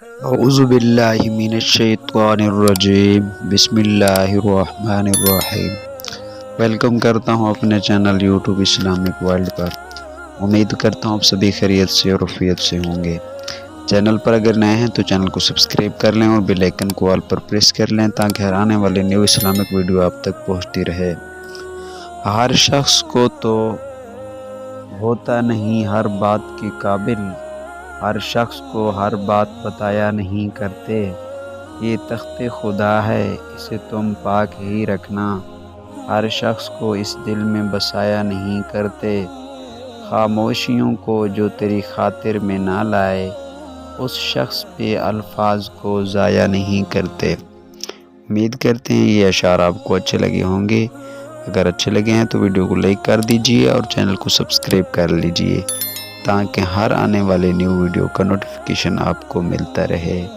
اعوذ باللہ من الشیطان الرجیم، بسم اللہ الرحمن الرحیم۔ ویلکم کرتا ہوں اپنے چینل یوٹیوب اسلامک ورلڈ پر۔ امید کرتا ہوں آپ سبھی خیریت سے اور عافیت سے ہوں گے۔ چینل پر اگر نئے ہیں تو چینل کو سبسکرائب کر لیں اور بیل آئیکن کو آل پر پریس کر لیں تاکہ ہر آنے والے نیو اسلامک ویڈیو آپ تک پہنچتی رہے۔ ہر شخص کو تو ہوتا نہیں ہر بات کے قابل، ہر شخص کو ہر بات بتایا نہیں کرتے۔ یہ تخت خدا ہے اسے تم پاک ہی رکھنا، ہر شخص کو اس دل میں بسایا نہیں کرتے۔ خاموشیوں کو جو تیری خاطر میں نہ لائے، اس شخص پہ الفاظ کو ضائع نہیں کرتے۔ امید کرتے ہیں یہ اشعار آپ کو اچھے لگے ہوں گے۔ اگر اچھے لگے ہیں تو ویڈیو کو لائک کر دیجئے اور چینل کو سبسکرائب کر لیجئے تاکہ ہر آنے والے نیو ویڈیو کا نوٹیفیکیشن آپ کو ملتا رہے۔